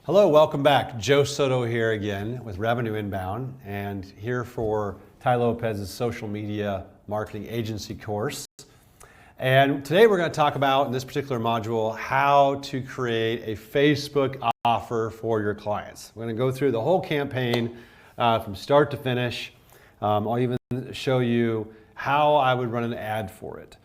Hello, welcome back. Joe Soto here again with Revenue Inbound, and here for Tai Lopez's social media marketing agency course. And today we're going to talk about, in this particular module, how to create a Facebook offer for your clients. We're going to go through the whole campaign from start to finish. I'll even show you how I would run an ad for it.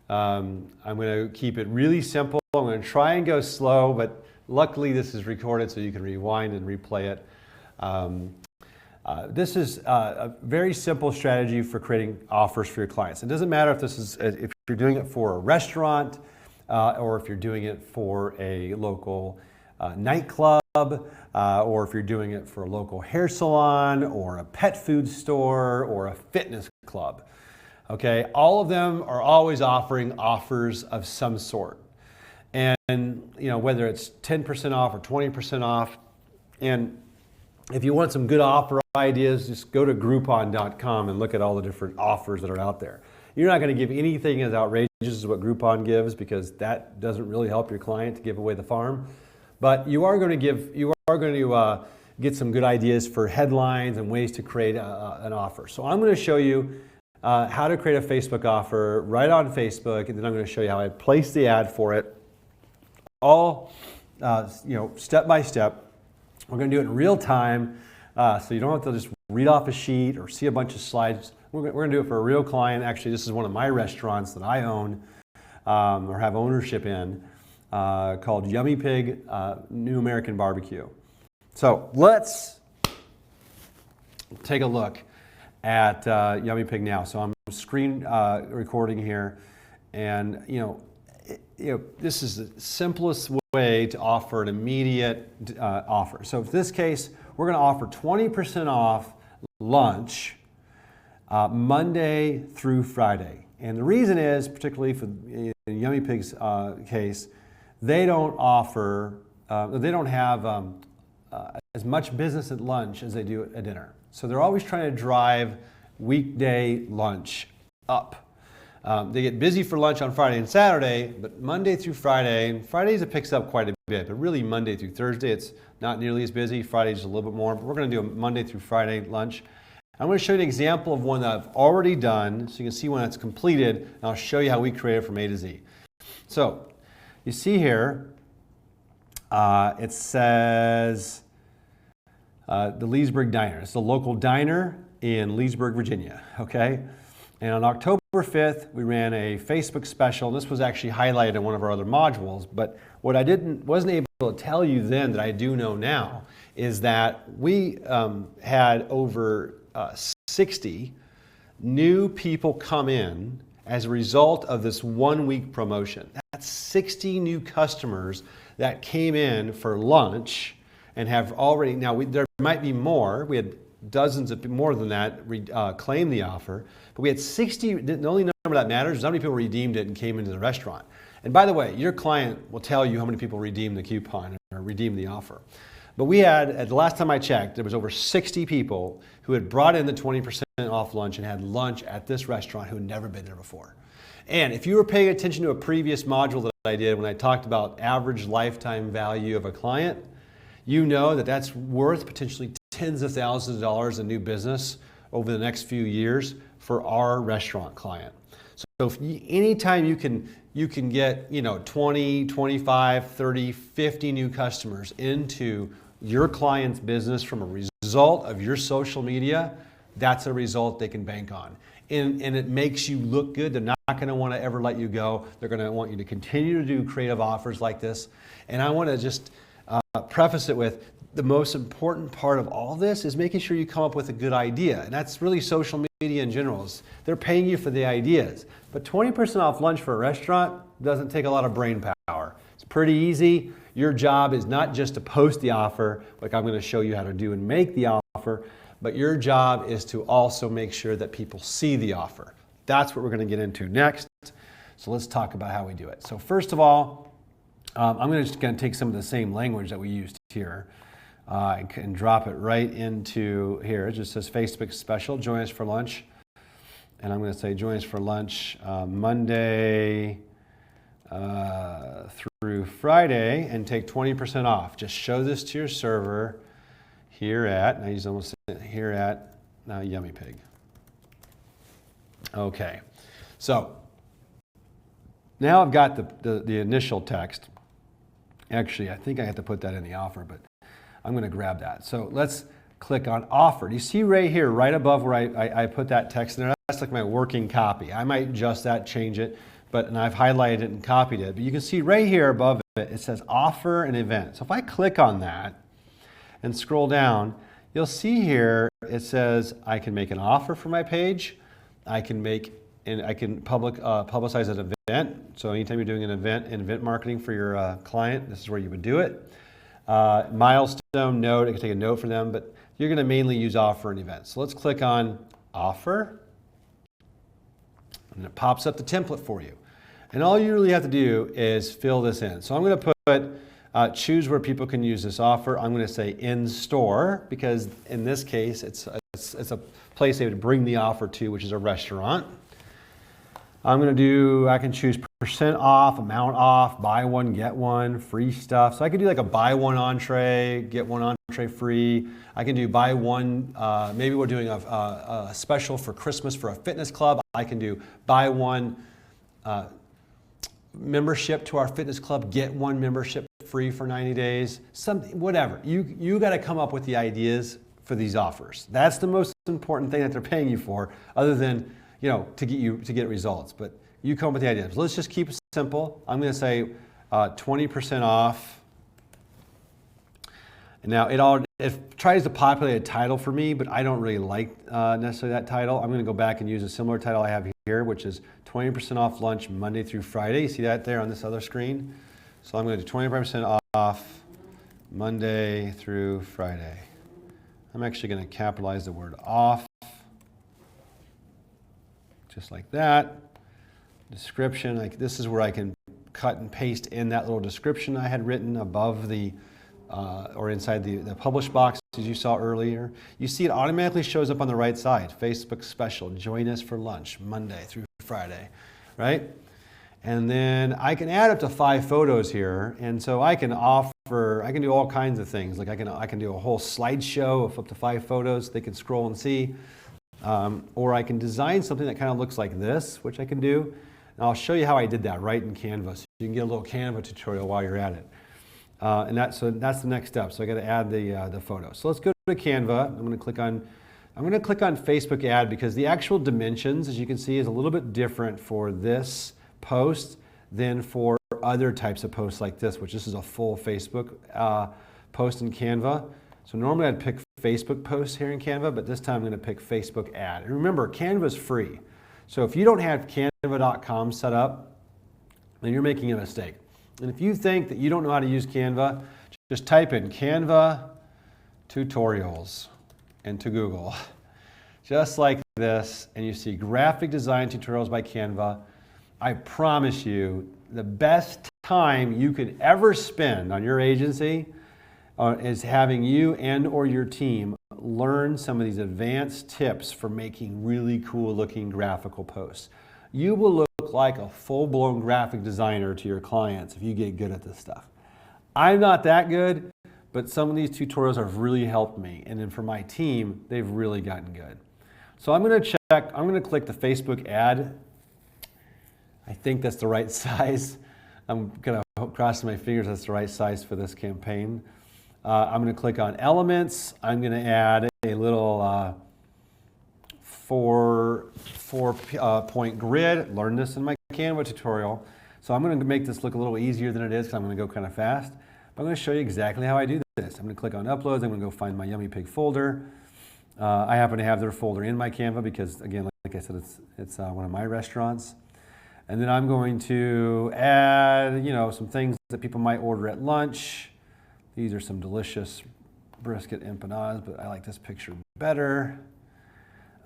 I'm going to keep it really simple. I'm going to try and go slow, but luckily this is recorded so you can rewind and replay it. This is a very simple strategy for creating offers for your clients. It doesn't matter if you're doing it for a restaurant or if you're doing it for a local nightclub or if you're doing it for a local hair salon or a pet food store or a fitness club. Okay, all of them are always offering offers of some sort. And whether it's 10% off or 20% off. And if you want some good offer ideas, just go to Groupon.com and look at all the different offers that are out there. You're not going to give anything as outrageous as what Groupon gives, because that doesn't really help your client to give away the farm. But you are going to get some good ideas for headlines and ways to create an offer. So I'm going to show you how to create a Facebook offer right on Facebook, and then I'm going to show you how I place the ad for it. All step by step. We're going to do it in real time, so you don't have to just read off a sheet or see a bunch of slides. We're going to do it for a real client. Actually, this is one of my restaurants that I own or have ownership in, called Yummy Pig New American Barbecue. So let's take a look at Yummy Pig now. So I'm screen recording here, and this is the simplest way to offer an immediate offer. So in this case, we're going to offer 20% off lunch Monday through Friday. And the reason is, particularly for in Yummy Pig's case, they don't have as much business at lunch as they do at dinner. So they're always trying to drive weekday lunch up. They get busy for lunch on Friday and Saturday, but Monday through Friday, and Fridays it picks up quite a bit, but really Monday through Thursday it's not nearly as busy. Friday's a little bit more, but we're going to do a Monday through Friday lunch. I'm going to show you an example of one that I've already done so you can see when it's completed, and I'll show you how we create it from A to Z. So you see here, it says the Leesburg Diner. It's a local diner in Leesburg, Virginia, okay? And on October 5th, we ran a Facebook special. This was actually highlighted in one of our other modules, but what I wasn't able to tell you then that I do know now is that we had over 60 new people come in as a result of this 1 week promotion. That's 60 new customers that came in for lunch and have already, now there might be more. We had dozens of more than that claim the offer, but we had 60. The only number that matters is how many people redeemed it and came into the restaurant. And by the way, your client will tell you how many people redeemed the coupon or redeemed the offer. But we had, at the last time I checked, there was over 60 people who had brought in the 20% off lunch and had lunch at this restaurant who had never been there before. And if you were paying attention to a previous module that I did when I talked about average lifetime value of a client, you know that that's worth potentially tens of thousands of dollars in new business over the next few years for our restaurant client. So anytime you can get 20, 25, 30, 50 new customers into your client's business from a result of your social media, that's a result they can bank on. And it makes you look good. They're not going to want to ever let you go. They're going to want you to continue to do creative offers like this. And I want to just preface it with, the most important part of all this is making sure you come up with a good idea. And that's really social media in general. They're paying you for the ideas. But 20% off lunch for a restaurant doesn't take a lot of brain power. It's pretty easy. Your job is not just to post the offer, like I'm going to show you how to do and make the offer, but your job is to also make sure that people see the offer. That's what we're going to get into next. So let's talk about how we do it. So first of all, I'm just going to take some of the same language that we used here and drop it right into here. It just says Facebook special, join us for lunch. And I'm going to say join us for lunch Monday through Friday and take 20% off. Just show this to your server here at, and I use almost here at Yummy Pig. Okay, so now I've got the initial text. Actually, I think I have to put that in the offer, but I'm going to grab that. So let's click on offer. Do you see right here, right above where I put that text in there? That's like my working copy. I might adjust that, change it, and I've highlighted it and copied it. But you can see right here above it, it says offer an event. So if I click on that and scroll down, you'll see here it says I can make an offer for my page. I can publicize an event. So anytime you're doing an event in event marketing for your client, this is where you would do it. Milestone note, I can take a note for them, but you're going to mainly use offer and event. So let's click on offer, and it pops up the template for you. And all you really have to do is fill this in. So I'm going to put, choose where people can use this offer. I'm going to say in store, because in this case, it's a place they would bring the offer to, which is a restaurant. I'm going to do, I can choose percent off, amount off, buy one, get one, free stuff. So I could do like a buy one entree, get one entree free. I can do buy one, maybe we're doing a special for Christmas for a fitness club. I can do buy one membership to our fitness club, get one membership free for 90 days, something, whatever. You got to come up with the ideas for these offers. That's the most important thing that they're paying you for, other than, to get results. But you come up with the ideas. Let's just keep it simple. I'm going to say 20% off. And now it tries to populate a title for me, but I don't really like necessarily that title. I'm going to go back and use a similar title I have here, which is 20% off lunch Monday through Friday. You see that there on this other screen? So I'm going to do 25% off Monday through Friday. I'm actually going to capitalize the word off, just like that. Description, this is where I can cut and paste in that little description I had written above or inside the publish box, as you saw earlier. You see it automatically shows up on the right side. Facebook special, join us for lunch, Monday through Friday, right? And then I can add up to 5 photos here, and so I can do all kinds of things. Like I can do a whole slideshow of up to 5 photos they can scroll and see. Or I can design something that kind of looks like this, which I can do. And I'll show you how I did that right in Canva, so you can get a little Canva tutorial while you're at it. So that's the next step. So I got to add the photo. So let's go to Canva. I'm going to click on Facebook ad, because the actual dimensions, as you can see, is a little bit different for this post than for other types of posts like this, which this is a full Facebook post in Canva. So normally I'd pick Facebook posts here in Canva, but this time I'm going to pick Facebook ad. And remember, Canva is free. So if you don't have canva.com set up, then you're making a mistake. And if you think that you don't know how to use Canva, just type in Canva tutorials into Google, just like this, and you see graphic design tutorials by Canva. I promise you, the best time you could ever spend on your agency is having you and or your team learn some of these advanced tips for making really cool looking graphical posts. You will look like a full-blown graphic designer to your clients if you get good at this stuff. I'm not that good, but some of these tutorials have really helped me, and then for my team, they've really gotten good. So I'm going to click the Facebook ad. I think that's the right size. I'm going to cross my fingers that's the right size for this campaign. I'm going to click on elements. I'm going to add a little 4-point grid. Learned this in my Canva tutorial. So I'm going to make this look a little easier than it is, because I'm going to go kind of fast. But I'm going to show you exactly how I do this. I'm going to click on uploads. I'm going to go find my Yummy Pig folder. I happen to have their folder in my Canva because, again, like I said, it's one of my restaurants. And then I'm going to add, some things that people might order at lunch. These are some delicious brisket empanadas, but I like this picture better.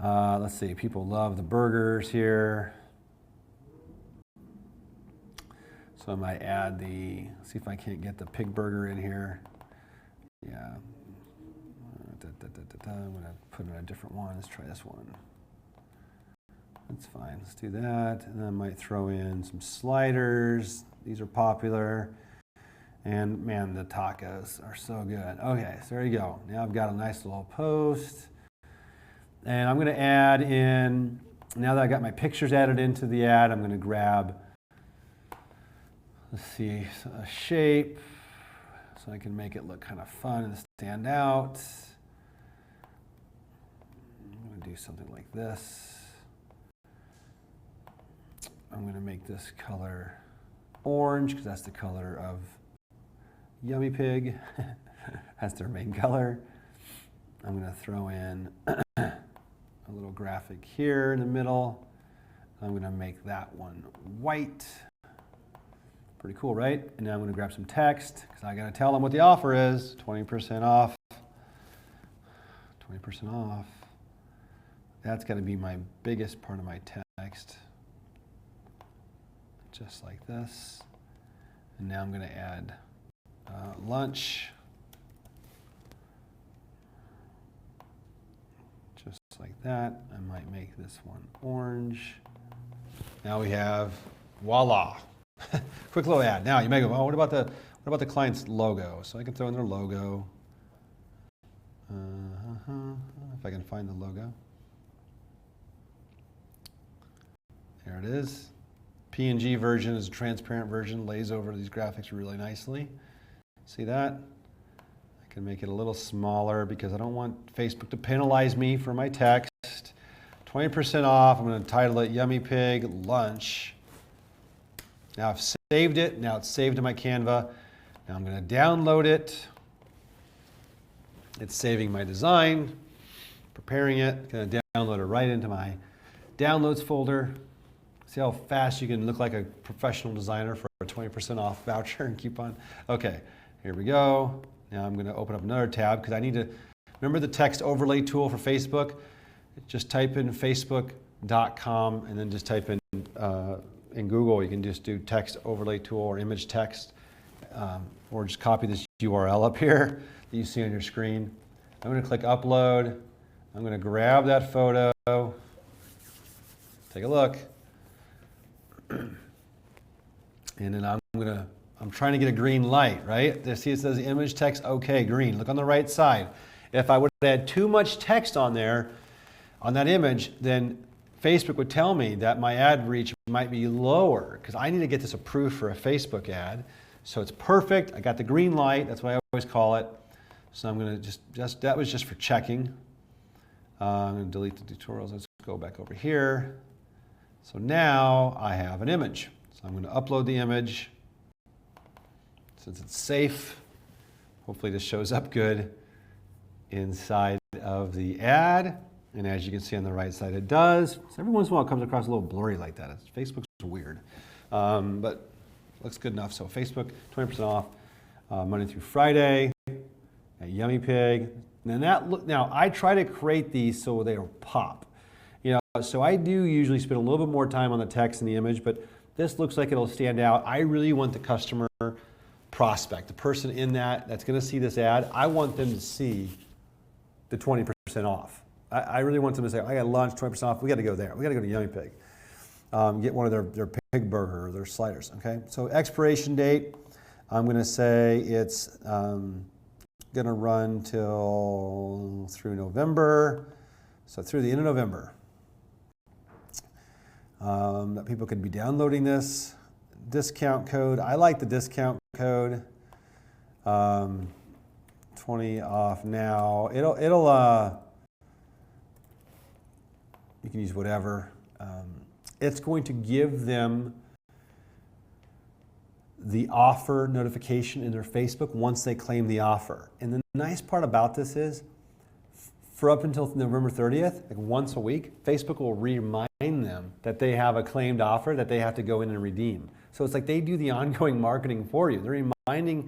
Let's see, people love the burgers here. So I might add see if I can't get the pig burger in here. Yeah. I'm going to put in a different one. Let's try this one. That's fine. Let's do that. And then I might throw in some sliders. These are popular. And man, the tacos are so good. Okay, so there you go. Now I've got a nice little post. And I'm going to add in, now that I got my pictures added into the ad, I'm going to grab, let's see, a shape so I can make it look kind of fun and stand out. I'm going to do something like this. I'm going to make this color orange because that's the color of Yummy Pig. That's their main color. I'm going to throw in a little graphic here in the middle. I'm going to make that one white. Pretty cool, right? And now I'm going to grab some text because I got to tell them what the offer is. 20% off. 20% off. That's going to be my biggest part of my text. Just like this. And now I'm going to add lunch. Just like that. I might make this one orange. Now we have, voila. Quick little ad. Now you may go, oh, what about the client's logo? So I can throw in their logo. If I can find the logo. There it is. PNG version is a transparent version, lays over these graphics really nicely. See that? I can make it a little smaller because I don't want Facebook to penalize me for my text. 20% off. I'm going to title it Yummy Pig Lunch. Now I've saved it. Now it's saved to my Canva. Now I'm going to download it. It's saving my design, preparing it. Going to download it right into my downloads folder. See how fast you can look like a professional designer for a 20% off voucher and coupon? Okay, here we go. Now I'm going to open up another tab because I need to, remember the text overlay tool for Facebook? Just type in facebook.com and then just type in Google, you can just do text overlay tool or image text, or just copy this URL up here that you see on your screen. I'm going to click upload. I'm going to grab that photo. Take a look. And then I'm trying to get a green light, right? See, it says image text, okay, green. Look on the right side. If I would add too much text on there, on that image, then Facebook would tell me that my ad reach might be lower because I need to get this approved for a Facebook ad. So it's perfect. I got the green light. That's what I always call it. So I'm going to that was just for checking. I'm going to delete the tutorials. Let's go back over here. So now I have an image. So I'm going to upload the image. Since it's safe, hopefully this shows up good inside of the ad. And as you can see on the right side, it does. So every once in a while it comes across a little blurry like that. Facebook's weird, but looks good enough. So Facebook, 20% off, Monday through Friday, at Yummy Pig. Now I try to create these so they'll pop. So I do usually spend a little bit more time on the text and the image, but this looks like it'll stand out. I really want the customer prospect, the person in that's going to see this ad, I want them to see the 20% off. I really want them to say, I got lunch, 20% off, we got to go there. We got to go to Yummy Pig. Get one of their pig burger or their sliders, okay? So expiration date, I'm going to say it's going to run through November, so through the end of November. That people could be downloading this. Discount code, I like the discount code. 20 off now. You can use whatever. It's going to give them the offer notification in their Facebook once they claim the offer. And the nice part about this is, for up until November 30th, like once a week, Facebook will remind them that they have a claimed offer that they have to go in and redeem. So it's like they do the ongoing marketing for you. They're reminding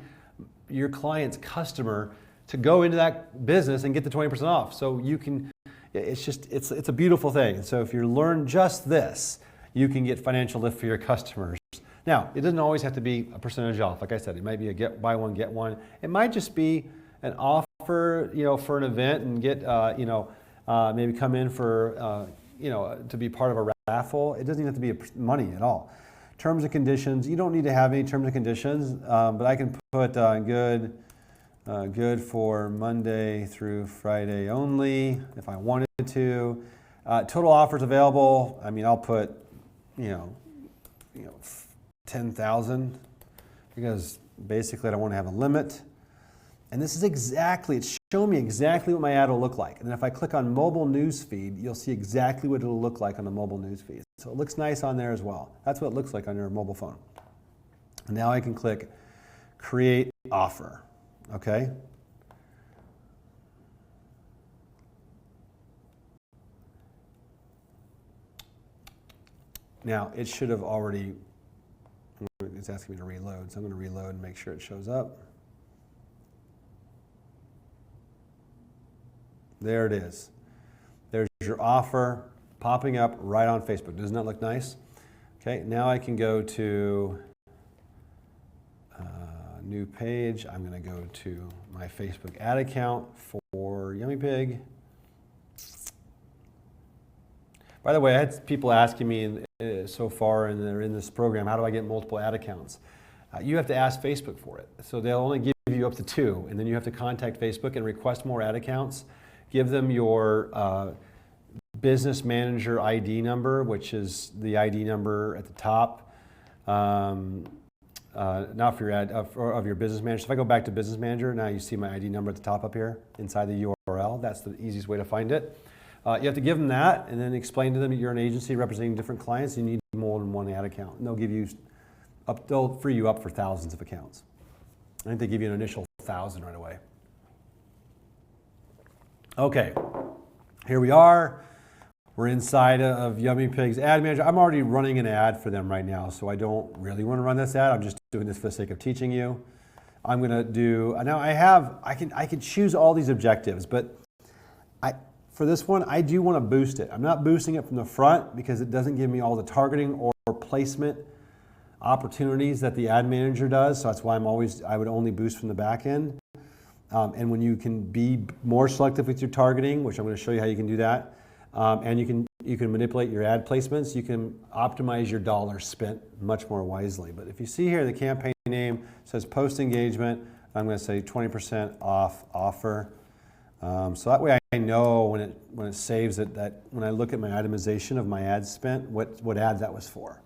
your client's customer to go into that business and get the 20% off. So you can, it's a beautiful thing. So if you learn just this, you can get financial lift for your customers. Now, it doesn't always have to be a percentage off. Like I said, it might be a buy one, get one. It might just be an offer, for an event and get, maybe come in for, to be part of a raffle. It doesn't even have to be money at all. Terms and conditions, you don't need to have any terms and conditions, but I can put good for Monday through Friday only if I wanted to. Total offers available, I mean, I'll put, 10,000 because basically I don't want to have a limit. And this is it's showing me exactly what my ad will look like. And then if I click on mobile news feed, you'll see exactly what it'll look like on the mobile news feed. So it looks nice on there as well. That's what it looks like on your mobile phone. And now I can click create offer, okay? Now it should have already, it's asking me to reload, so I'm going to reload and make sure it shows up. There it is. There's your offer popping up right on Facebook. Doesn't that look nice? Okay, now I can go to new page. I'm going to go to my Facebook ad account for Yummy Pig. By the way, I had people asking me so far, and they're in this program, how do I get multiple ad accounts? You have to ask Facebook for it. So they'll only give you up to 2, and then you have to contact Facebook and request more ad accounts. Give them your business manager ID number, which is the ID number at the top, not for your ad, of your business manager. So if I go back to business manager, now you see my ID number at the top up here inside the URL. That's the easiest way to find it. You have to give them that and then explain to them that you're an agency representing different clients. You need more than one ad account. And they'll free you up for thousands of accounts. I think they give you an initial 1,000 right away. Okay, here we are. We're inside of Yummy Pig's ad manager. I'm already running an ad for them right now, so I don't really want to run this ad. I'm just doing this for the sake of teaching you. I'm going to do, now I can choose all these objectives, but for this one, I do want to boost it. I'm not boosting it from the front because it doesn't give me all the targeting or placement opportunities that the ad manager does. So that's why I would only boost from the back end. And when you can be more selective with your targeting, which I'm going to show you how you can do that, and you can manipulate your ad placements, you can optimize your dollars spent much more wisely. But if you see here, the campaign name says post engagement. I'm going to say 20% off offer. So that way I know when it saves it, that when I look at my itemization of my ad spent, what ad that was for.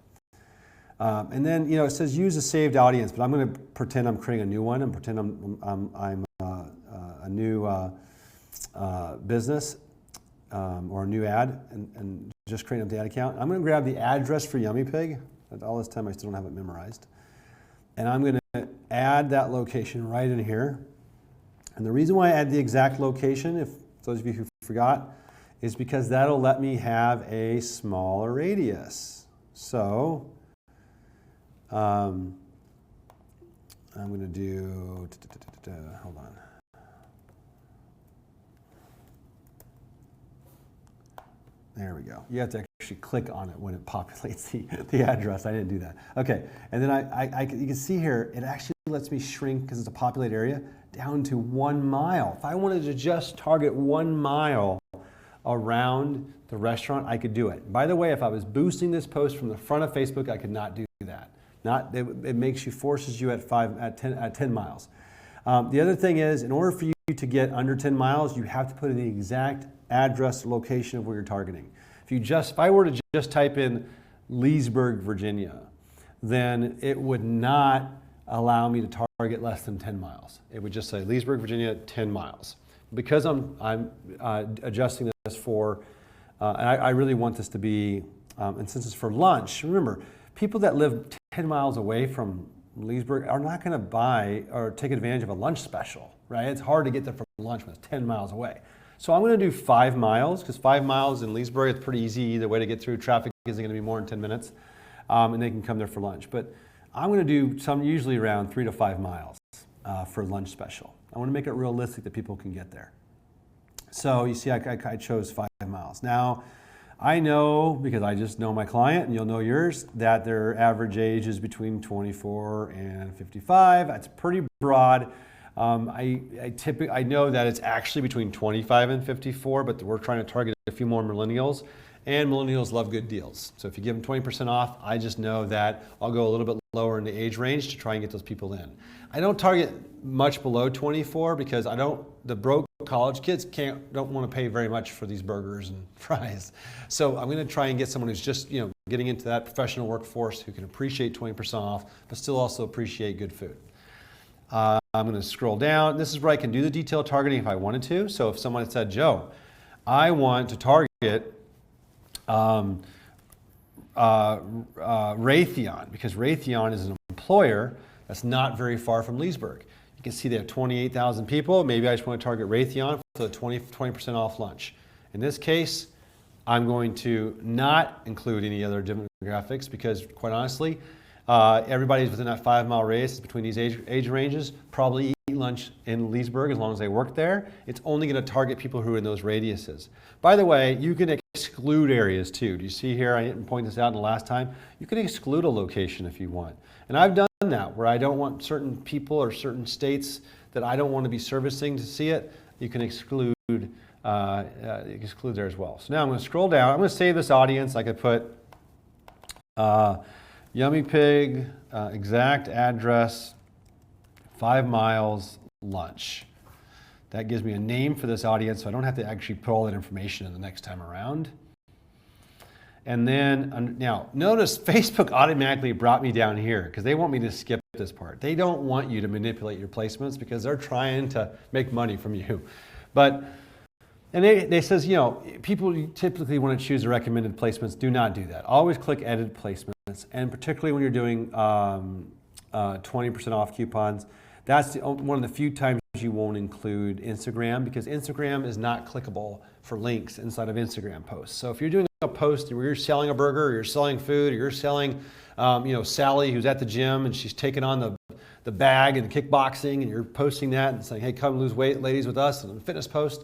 And then it says use a saved audience, but I'm going to pretend I'm creating a new one and pretend I'm a new business or a new ad and just creating up the ad account. I'm going to grab the address for Yummy Pig. All this time I still don't have it memorized. And I'm going to add that location right in here. And the reason why I add the exact location, if those of you who forgot, is because that'll let me have a smaller radius. So I'm going to do, hold on. There we go. You have to actually click on it when it populates the address. I didn't do that. Okay, and then you can see here, it actually lets me shrink, because it's a populated area, down to 1 mile. If I wanted to just target 1 mile around the restaurant, I could do it. By the way, if I was boosting this post from the front of Facebook, I could not do that. It forces you at 10 miles. The other thing is, in order for you to get under 10 miles, you have to put in the exact address, location of where you're targeting. If I were to just type in Leesburg, Virginia, then it would not allow me to target less than 10 miles. It would just say Leesburg, Virginia, 10 miles. Because I'm adjusting this for, and I really want this to be, and since it's for lunch, remember, people that live 10 miles away from Leesburg are not going to buy or take advantage of a lunch special, right? It's hard to get there for lunch when it's 10 miles away. So I'm going to do 5 miles, because 5 miles in Leesburg, it's pretty easy either way to get through. Traffic isn't going to be more than 10 minutes, and they can come there for lunch. But I'm going to do usually around 3 to 5 miles for lunch special. I want to make it realistic that people can get there. So you see, I chose 5 miles. Now, I know, because I just know my client, and you'll know yours, that their average age is between 24 and 55. That's pretty broad. I know that it's actually between 25 and 54, but we're trying to target a few more millennials. And millennials love good deals. So if you give them 20% off, I just know that I'll go a little bit lower in the age range to try and get those people in. I don't target much below 24 because the broke college kids don't want to pay very much for these burgers and fries. So I'm going to try and get someone who's just, getting into that professional workforce who can appreciate 20% off, but still also appreciate good food. I'm going to scroll down. This is where I can do the detailed targeting if I wanted to. So if someone said, Joe, I want to target Raytheon, because Raytheon is an employer that's not very far from Leesburg. You can see they have 28,000 people. Maybe I just want to target Raytheon for the 20% off lunch. In this case, I'm going to not include any other demographics because, quite honestly, everybody's within that 5-mile radius between these age ranges probably eat lunch in Leesburg as long as they work there. It's only going to target people who are in those radiuses. By the way, you can exclude areas too. Do you see here? I didn't point this out in the last time. You can exclude a location if you want. And I've done that where I don't want certain people or certain states that I don't want to be servicing to see it. You can exclude there as well. So now I'm going to scroll down. I'm going to save this audience. I could put Yummy Pig, exact address, 5 miles, lunch. That gives me a name for this audience, so I don't have to actually put all that information in the next time around. And then, now, notice Facebook automatically brought me down here because they want me to skip this part. They don't want you to manipulate your placements because they're trying to make money from you. And they says, people typically want to choose the recommended placements. Do not do that. Always click edit placements, and particularly when you're doing 20% off coupons, that's one of the few times you won't include Instagram because Instagram is not clickable for links inside of Instagram posts. So if you're doing a post where you're selling a burger, or you're selling food, or you're selling, Sally who's at the gym and she's taking on the bag and kickboxing, and you're posting that and saying, hey, come lose weight, ladies, with us, and a fitness post.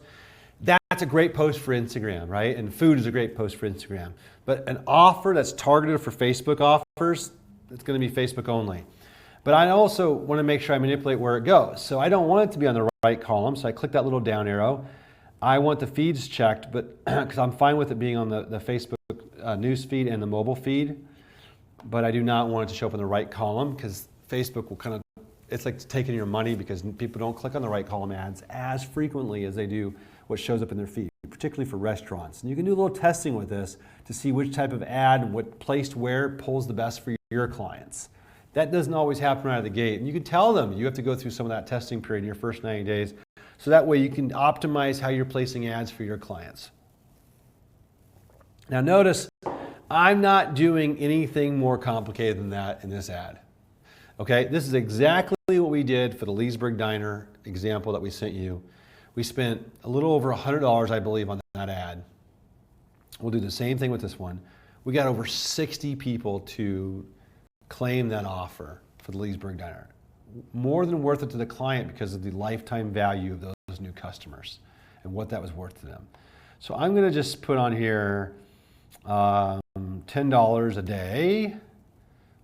That's a great post for Instagram, right? And food is a great post for Instagram. But an offer that's targeted for Facebook offers, it's going to be Facebook only. But I also want to make sure I manipulate where it goes. So I don't want it to be on the right column, so I click that little down arrow. I want the feeds checked, but because I'm fine with it being on the Facebook news feed and the mobile feed, but I do not want it to show up in the right column because Facebook will it's like taking your money because people don't click on the right column ads as frequently as they do what shows up in their feed, particularly for restaurants. And you can do a little testing with this to see which type of ad and what placed where pulls the best for your clients. That doesn't always happen out of the gate. And you can tell them you have to go through some of that testing period in your first 90 days. So that way you can optimize how you're placing ads for your clients. Now notice, I'm not doing anything more complicated than that in this ad. Okay, this is exactly what we did for the Leesburg Diner example that we sent you. We spent a little over $100, I believe, on that ad. We'll do the same thing with this one. We got over 60 people to claim that offer for the Leesburg Diner. More than worth it to the client because of the lifetime value of those new customers and what that was worth to them. So I'm going to just put on here $10 a day,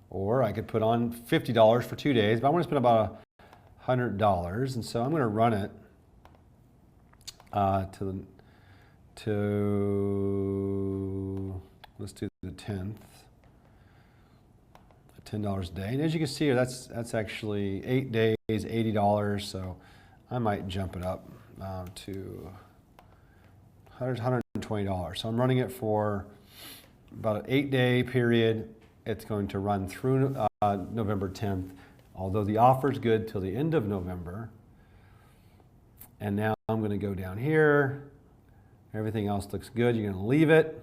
or I could put on $50 for 2 days, but I want to spend about $100, and so I'm going to run it let's do the 10th. $10 a day, and as you can see here, that's actually 8 days, $80. So I might jump it up to $120. So I'm running it for about an 8-day period. It's going to run through November 10th, although the offer is good till the end of November. And now I'm going to go down here. Everything else looks good. You're going to leave it.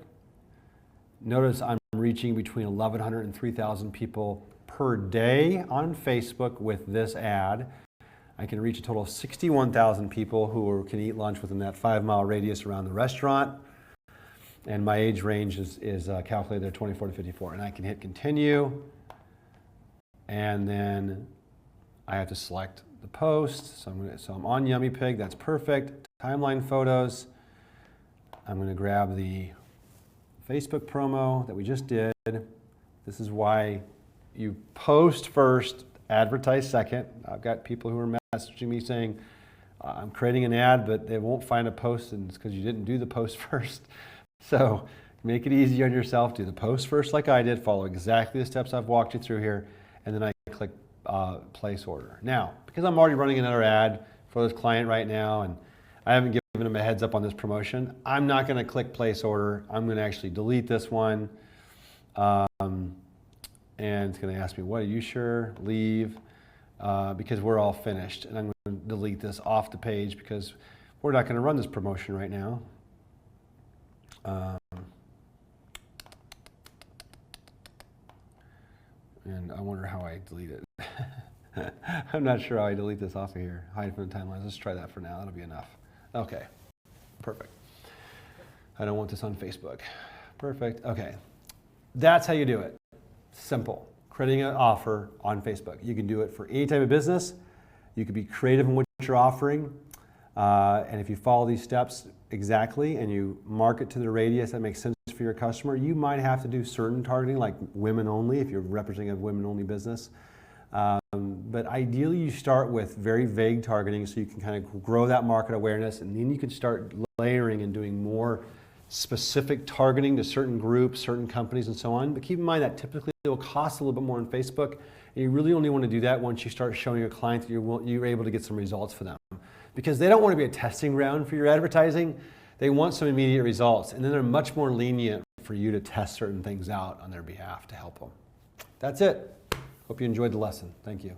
Notice I'm reaching between 1,100 and 3,000 people per day on Facebook with this ad. I can reach a total of 61,000 people who can eat lunch within that 5-mile radius around the restaurant. And my age range is calculated there, 24 to 54. And I can hit continue. And then I have to select the post. So I'm on Yummy Pig. That's perfect. Timeline photos. I'm going to grab the Facebook promo that we just did. This is why you post first, advertise second. I've got people who are messaging me saying, I'm creating an ad, but they won't find a post, and it's because you didn't do the post first. So Make it easy on yourself. Do the post first like I did. Follow exactly the steps I've walked you through here. And then I click place order. Now, because I'm already running another ad for this client right now and I haven't given them a heads up on this promotion, I'm not going to click place order. I'm going to actually delete this one. And it's going to ask me, what, are you sure? Leave. Because we're all finished. And I'm going to delete this off the page because we're not going to run this promotion right now. And I wonder how I delete it. I'm not sure how I delete this off of here. Hide from the timelines. Let's try that for now. That'll be enough. Okay, perfect. I don't want this on Facebook. Perfect. Okay, that's how you do it. Simple. Creating an offer on Facebook. You can do it for any type of business. You can be creative in what you're offering. And if you follow these steps exactly and you market to the radius that makes sense for your customer, you might have to do certain targeting like women only if you're representing a women only business. But ideally you start with very vague targeting so you can kind of grow that market awareness, and then you can start layering and doing more specific targeting to certain groups, certain companies and so on. But keep in mind that typically it will cost a little bit more on Facebook, and you really only want to do that once you start showing your client that you're able to get some results for them. Because they don't want to be a testing ground for your advertising. They want some immediate results, and then they're much more lenient for you to test certain things out on their behalf to help them. That's it. Hope you enjoyed the lesson. Thank you.